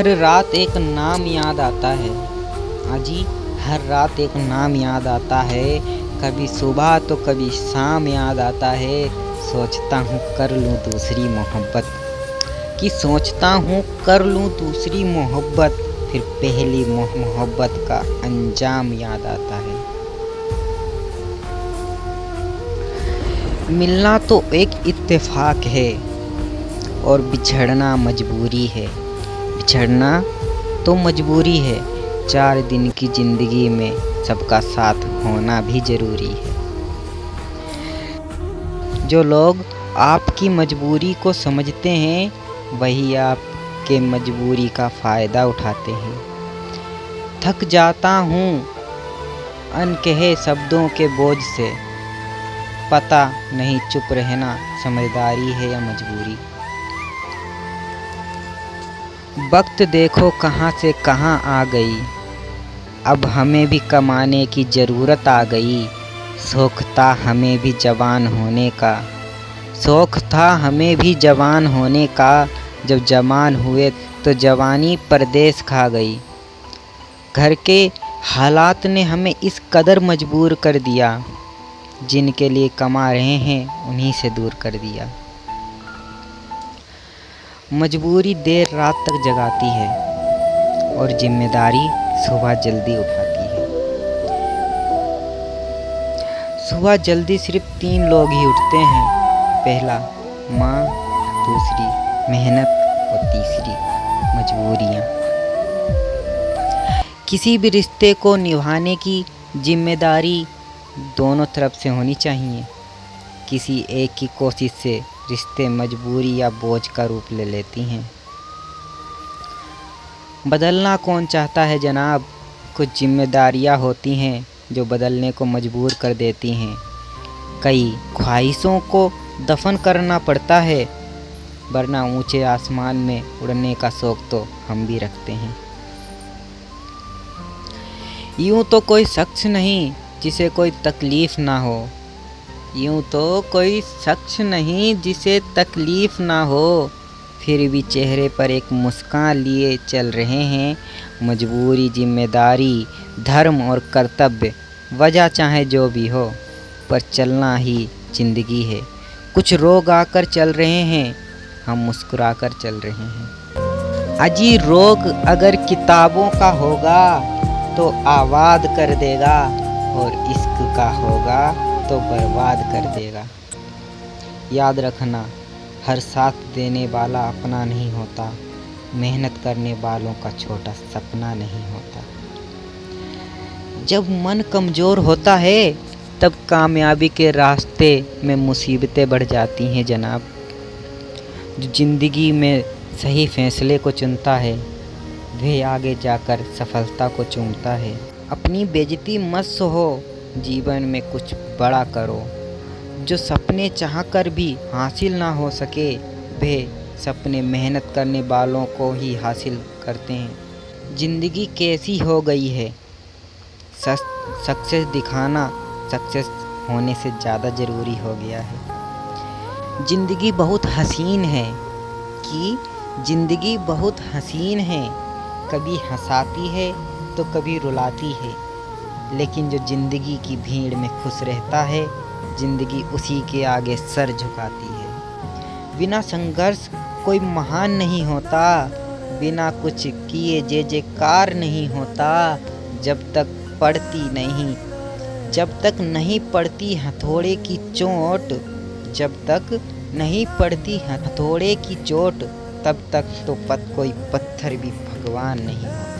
हर रात एक नाम याद आता है। अजी हर रात एक नाम याद आता है। कभी सुबह तो कभी शाम याद आता है। सोचता हूँ कर लूँ दूसरी मोहब्बत सोचता हूँ कर लूँ दूसरी मोहब्बत, फिर पहली मोहब्बत का अंजाम याद आता है। मिलना तो एक इत्तेफाक है और बिछड़ना मजबूरी है। बिछड़ना तो मजबूरी है, 4 दिन की ज़िंदगी में सबका साथ होना भी ज़रूरी है। जो लोग आपकी मजबूरी को समझते हैं वही आपके मजबूरी का फ़ायदा उठाते हैं। थक जाता हूँ अनकहे शब्दों के बोझ से, पता नहीं चुप रहना समझदारी है या मजबूरी। वक्त देखो कहाँ से कहाँ आ गई, अब हमें भी कमाने की ज़रूरत आ गई। शौक़ था हमें भी जवान होने का, शौक़ था हमें भी जवान होने का। जब जवान हुए तो जवानी परदेस खा गई। घर के हालात ने हमें इस कदर मजबूर कर दिया, जिनके लिए कमा रहे हैं उन्हीं से दूर कर दिया। मजबूरी देर रात तक जगाती है और जिम्मेदारी सुबह जल्दी उठाती है। सुबह जल्दी सिर्फ 3 लोग ही उठते हैं, पहला माँ, दूसरी मेहनत और तीसरी मजबूरियाँ। किसी भी रिश्ते को निभाने की जिम्मेदारी दोनों तरफ से होनी चाहिए। किसी एक की कोशिश से रिश्ते मजबूरी या बोझ का रूप ले लेती हैं। बदलना कौन चाहता है जनाब, कुछ जिम्मेदारियां होती हैं जो बदलने को मजबूर कर देती हैं। कई ख्वाहिशों को दफन करना पड़ता है, वरना ऊंचे आसमान में उड़ने का शौक़ तो हम भी रखते हैं। यूं तो कोई शख्स नहीं जिसे कोई तकलीफ़ ना हो, यूं तो कोई शख्स नहीं जिसे तकलीफ़ ना हो, फिर भी चेहरे पर एक मुस्कान लिए चल रहे हैं। मजबूरी, जिम्मेदारी, धर्म और कर्तव्य, वजह चाहे जो भी हो, पर चलना ही ज़िंदगी है। कुछ रोग आकर चल रहे हैं, हम मुस्कुरा कर चल रहे हैं। अजी रोग अगर किताबों का होगा तो आबाद कर देगा, और इश्क का होगा तो बर्बाद कर देगा। याद रखना, हर साथ देने वाला अपना नहीं होता, मेहनत करने वालों का छोटा सपना नहीं होता। जब मन कमज़ोर होता है तब कामयाबी के रास्ते में मुसीबतें बढ़ जाती हैं जनाब। जो ज़िंदगी में सही फैसले को चुनता है वह आगे जाकर सफलता को चूमता है। अपनी बेइज्जती मत सहो, जीवन में कुछ बड़ा करो। जो सपने चाहकर भी हासिल ना हो सके वह सपने मेहनत करने वालों को ही हासिल करते हैं। ज़िंदगी कैसी हो गई है, सक्सेस दिखाना सक्सेस होने से ज़्यादा ज़रूरी हो गया है। ज़िंदगी बहुत हसीन है कि ज़िंदगी बहुत हसीन है, कभी हंसाती है तो कभी रुलाती है, लेकिन जो ज़िंदगी की भीड़ में खुश रहता है ज़िंदगी उसी के आगे सर झुकाती है। बिना संघर्ष कोई महान नहीं होता, बिना कुछ किए जयकार नहीं होता। जब तक नहीं पड़ती हथौड़े की चोट, जब तक नहीं पड़ती हथौड़े की चोट, तब तक तो कोई पत्थर भी भगवान नहीं होता।